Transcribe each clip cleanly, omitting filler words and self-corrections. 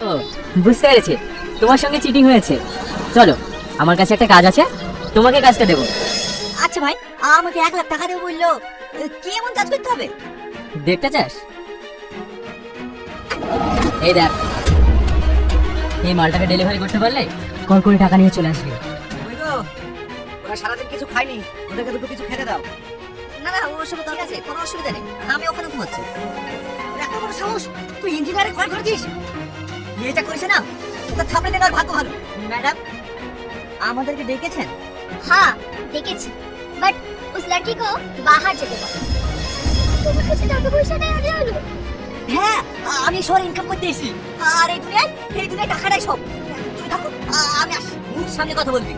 ও, বুঝতে পেরেছি, তোমার সঙ্গে চিটিং হয়েছে। চলো, আমার কাছে একটা কাজ আছে, তোমাকে কাজটা দেবো। আচ্ছা ভাই, আমাকে 1 লাখ টাকা দেবো বললো, কি এমন কাজ করতে হবে? দেখতে চাস? এই দেখ, এই মালটাকে ডেলিভারি করতে পারলে কল করে টাকা নিয়ে চলে আসবে। ওরা সারাদিন কিছু খায়নি, ওদেরকে দুটো কিছু খেতে দাও। না না, ওসব ঠিক আছে, কোনো অসুবিধা নেই, আমি ওখানে ঘুমাচ্ছি। এত বড় সাহস, তুই ইঞ্জিনিয়ারে কল করেছিস? এটা করিস না, তোর থাপড়ে দেওয়ার ভাগ্য ভালো। ম্যাডাম, আমাদেরকে ডেকেছেন? हाँ देखेছি, बट उस लड़की को बाहर যেতে বল। তোমার কাছে টাকা পয়সা নেই আগে হলো? হ্যাঁ, আমি শহরে ইনকাম করতে এসেছি, আর এই দুনিয়ায় টাকাটাই সব। তুই থাকো, আমি আসি। মুখ সামনে কথা বলবি।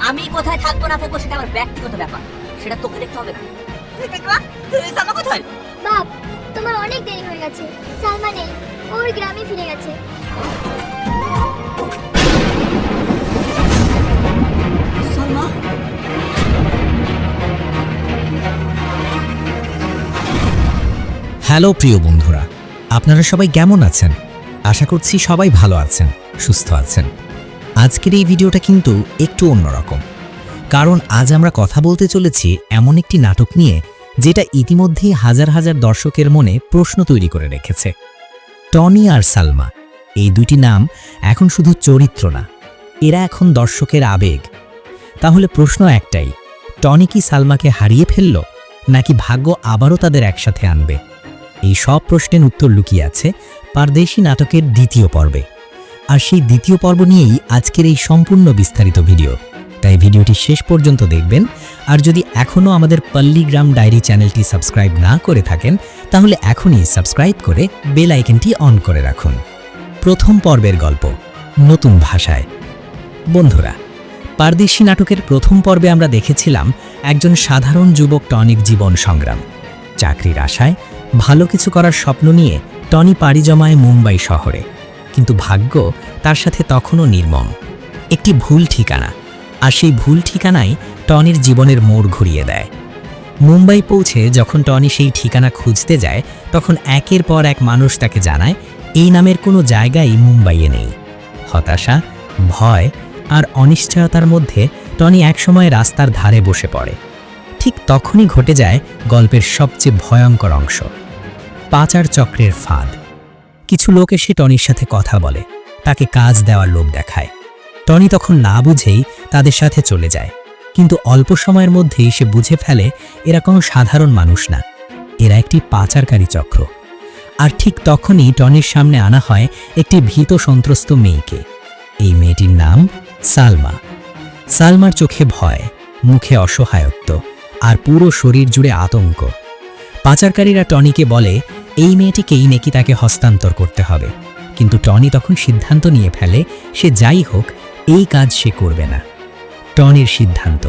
আমি কোথায় থাকবো না থাকবো সেটা আমার ব্যক্তিগত ব্যাপার, সেটা তোকে দেখতে হবে না। সালমা কোথায়? বাপ, তোমার অনেক দেরি হয়ে গেছে। সালমা নেই, ওর গ্রামে ফিরে গেছে। সালমা? হ্যালো প্রিয় বন্ধুরা, আপনারা সবাই কেমন আছেন? আশা করছি সবাই ভালো আছেন, সুস্থ আছেন। আজকের এই ভিডিওটা কিন্তু একটু অন্যরকম, কারণ আজ আমরা কথা বলতে চলেছি এমন একটি নাটক নিয়ে যেটা ইতিমধ্যেই হাজার হাজার দর্শকের মনে প্রশ্ন তৈরি করে রেখেছে। টনি আর সালমা, এই দুটি নাম এখন শুধু চরিত্র না, এরা এখন দর্শকের আবেগ। তাহলে প্রশ্ন একটাই, টনি কি সালমাকে হারিয়ে ফেলল, নাকি ভাগ্য আবারও তাদের একসাথে আনবে? এই সব প্রশ্নের উত্তর লুকিয়ে আছে পারদেশি নাটকের দ্বিতীয় পর্বে। আর সেই দ্বিতীয় পর্ব নিয়েই আজকের এই সম্পূর্ণ বিস্তারিত ভিডিও, তাই ভিডিওটি শেষ পর্যন্ত দেখবেন। আর যদি এখনও আমাদের পল্লীগ্রাম ডায়েরি চ্যানেলটি সাবস্ক্রাইব না করে থাকেন, তাহলে এখনই সাবস্ক্রাইব করে বেল আইকনটি অন করে রাখুন। প্রথম পর্বের গল্প, নতুন ভাষায়। বন্ধুরা, পারদেশি নাটকের প্রথম পর্বে আমরা দেখেছিলাম একজন সাধারণ যুবক টনির জীবন সংগ্রাম। চাকরির আশায় ভালো কিছু করার স্বপ্ন নিয়ে টনি পাড়ি জমায় মুম্বাই শহরে, কিন্তু ভাগ্য তার সাথে তখনও নির্মম। একটি ভুল ঠিকানা, আর সেই ভুল ঠিকানাই টনির জীবনের মোড় ঘুরিয়ে দেয়। মুম্বাই পৌঁছে যখন টনি সেই ঠিকানা খুঁজতে যায়, তখন একের পর এক মানুষ তাকে জানায় এই নামের কোনো জায়গাই মুম্বাইয়ে নেই। হতাশা, ভয় আর অনিশ্চয়তার মধ্যে টনি একসময় রাস্তার ধারে বসে পড়ে। ঠিক তখনই ঘটে যায় গল্পের সবচেয়ে ভয়ঙ্কর অংশ, পাচার চক্রের ফাঁদ। কিছু লোক এসে টনির সাথে কথা বলে, তাকে কাজ দেওয়ার লোভ দেখায়। টনি তখন না বুঝেই তাদের সাথে চলে যায়, কিন্তু অল্প সময়ের মধ্যেই সে বুঝে ফেলে এরা কোনো সাধারণ মানুষ না, এরা একটি পাচারকারী চক্র। আর ঠিক তখনই টনির সামনে আনা হয় একটি ভীত সন্ত্রস্ত মেয়েকে। এই মেয়েটির নাম সালমা। সালমার চোখে ভয়, মুখে অসহায়ত্ব, আর পুরো শরীর জুড়ে আতঙ্ক। পাচারকারীরা টনিকে বলে এই মেয়েটিকেই নাকি তাকে হস্তান্তর করতে হবে, কিন্তু টনি তখন সিদ্ধান্ত নিয়ে ফেলে সে যাই হোক এই কাজ সে করবে না। টনির সিদ্ধান্ত।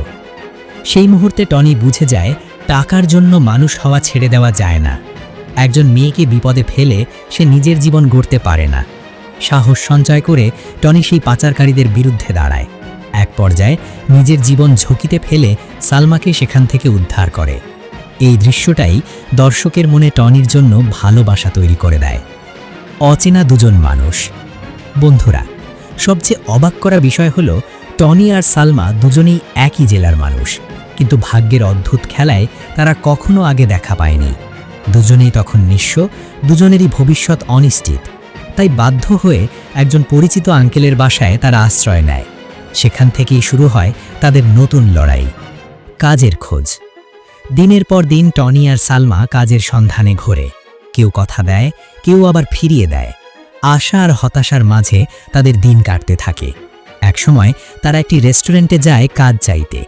সেই মুহূর্তে টনি বুঝে যায় টাকার জন্য মানুষ হওয়া ছেড়ে দেওয়া যায় না। একজন মেয়েকে বিপদে ফেলে সে নিজের জীবন গড়তে পারে না। সাহস সঞ্চয় করে টনি সেই পাচারকারীদের বিরুদ্ধে দাঁড়ায়। এক পর্যায়ে নিজের জীবন ঝুঁকিতে ফেলে সালমাকে সেখান থেকে উদ্ধার করে। এই দৃশ্যটাই দর্শকের মনে টনির জন্য ভালোবাসা তৈরি করে দেয়। অচেনা দুজন মানুষ। বন্ধুরা, সবচেয়ে অবাক করা বিষয় হলো টনি আর সালমা দুজনেই একই জেলার মানুষ, কিন্তু ভাগ্যের অদ্ভুত খেলায় তারা কখনো আগে দেখা পায়নি। দুজনেই তখন নিঃস্ব, দুজনেরই ভবিষ্যৎ অনিশ্চিত। তাই বাধ্য হয়ে একজন পরিচিত আঙ্কেলের বাসায় তারা আশ্রয় নেয়। সেখান থেকেই শুরু হয় তাদের নতুন লড়াই, কাজের খোঁজ। দিনের পর দিন টনি আর সালমা কাজের সন্ধানে ঘোরে। কেউ কথা দেয়, কেউ আবার ফিরিয়ে দেয়। আশা আর হতাশার মাঝে তাদের দিন কাটতে থাকে। একসময় তারা একটি রেস্টুরেন্টে যায় কাজ চাইতে।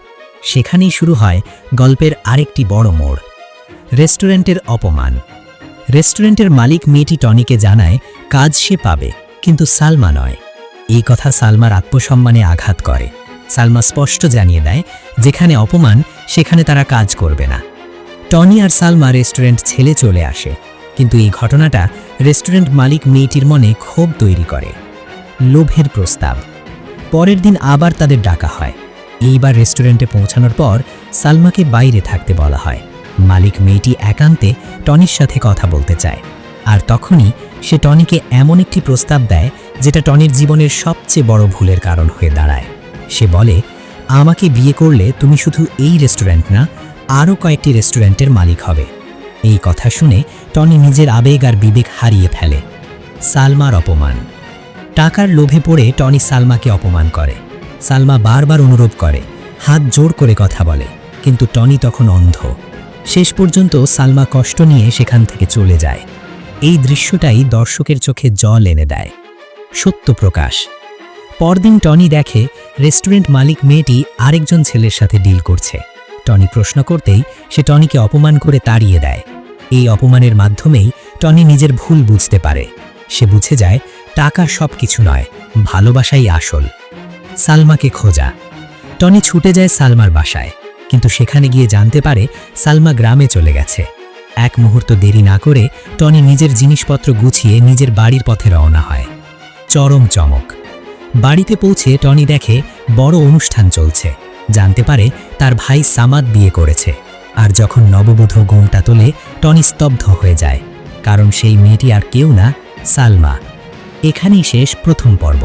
সেখানেই শুরু হয় গল্পের আরেকটি বড় মোড়, রেস্টুরেন্টের অপমান। রেস্টুরেন্টের মালিক মেয়েটি টনিকে জানায় কাজ সে পাবে, কিন্তু সালমা নয়। এই কথা সালমার আত্মসম্মানে আঘাত করে। সালমা স্পষ্ট জানিয়ে দেয় যেখানে অপমান সেখানে তারা কাজ করবে না। টনি আর সালমা রেস্টুরেন্ট ছেড়ে চলে আসে, কিন্তু এই ঘটনাটা রেস্টুরেন্ট মালিক মেয়েটির মনে ক্ষোভ তৈরি করে। লোভের প্রস্তাব। পরের দিন আবার তাদের ডাকা হয়। এইবার রেস্টুরেন্টে পৌঁছানোর পর সালমাকে বাইরে থাকতে বলা হয়। মালিক মেয়েটি একান্তে টনির সাথে কথা বলতে চায়, আর তখনই সে টনিকে এমন একটি প্রস্তাব দেয় যেটা টনির জীবনের সবচেয়ে বড় ভুলের কারণ হয়ে দাঁড়ায়। সে বলে, আমাকে বিয়ে করলে তুমি শুধু এই রেস্টুরেন্ট না, আরও কয়েকটি রেস্টুরেন্টের মালিক হবে। এই কথা শুনে টনি নিজের আবেগ আর বিবেক হারিয়ে ফেলে। সালমার অপমান। টাকার লোভে পড়ে টনি সালমাকে অপমান করে। সালমা বারবার অনুরোধ করে, হাত জোর করে কথা বলে, কিন্তু টনি তখন অন্ধ। শেষ পর্যন্ত সালমা কষ্ট নিয়ে সেখান থেকে চলে যায়। এই দৃশ্যটাই দর্শকের চোখে জল এনে দেয়। সত্য প্রকাশ। পরদিন টনি দেখে রেস্টুরেন্ট মালিক মেয়েটি আরেকজন ছেলের সাথে ডিল করছে। টনি প্রশ্ন করতেই সে টনিকে অপমান করে তাড়িয়ে দেয়। এই অপমানের মাধ্যমেই টনি নিজের ভুল বুঝতে পারে। সে বুঝে যায় টাকা সব কিছু নয়, ভালোবাসাই আসল। সালমাকে খোঁজা। টনি ছুটে যায় সালমার বাসায়, কিন্তু সেখানে গিয়ে জানতে পারে সালমা গ্রামে চলে গেছে। এক মুহূর্ত দেরি না করে টনি নিজের জিনিসপত্র গুছিয়ে নিজের বাড়ির পথে রওনা হয়। চরম চমক। বাড়িতে পৌঁছে টনি দেখে বড় অনুষ্ঠান চলছে। জানতে পারে তার ভাই সামাদ বিয়ে করেছে। আর যখন নববধূ ঘোমটা তোলে, টনি স্তব্ধ হয়ে যায়, কারণ সেই মেয়েটি আর কেউ না, সালমা। এখানেই শেষ প্রথম পর্ব।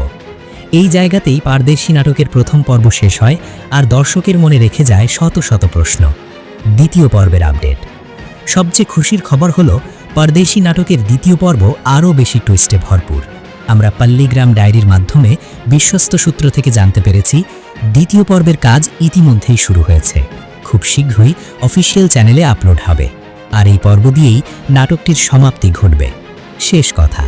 এই জায়গাতেই পারদেশি নাটকের প্রথম পর্ব শেষ হয়, আর দর্শকের মনে রেখে যায় শত শত প্রশ্ন। দ্বিতীয় পর্বের আপডেট। সবচেয়ে খুশির খবর হলো, পারদেশি নাটকের দ্বিতীয় পর্ব আরও বেশি টুইস্টে ভরপুর। আমরা পল্লীগ্রাম ডায়েরির মাধ্যমে বিশ্বস্ত সূত্র থেকে জানতে পেরেছি দ্বিতীয় পর্বের কাজ ইতিমধ্যেই শুরু হয়েছে। খুব শীঘ্রই অফিসিয়াল চ্যানেলে আপলোড হবে, আর এই পর্ব দিয়েই নাটকটির সমাপ্তি ঘটবে। শেষ কথা।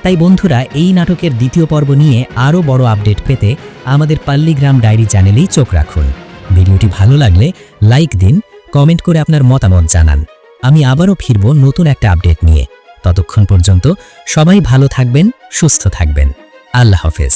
তাই বন্ধুরা, এই নাটকের দ্বিতীয় পর্ব নিয়ে আরও বড় আপডেট পেতে আমাদের পল্লীগ্রাম ডায়েরি চ্যানেলেই চোখ রাখুন। ভিডিওটি ভালো লাগলে লাইক দিন, কমেন্ট করে আপনার মতামত জানান। আমি আবারও ফিরব নতুন একটা আপডেট নিয়ে। ততক্ষণ পর্যন্ত সবাই ভালো থাকবেন, সুস্থ থাকবেন। আল্লাহ হাফেজ।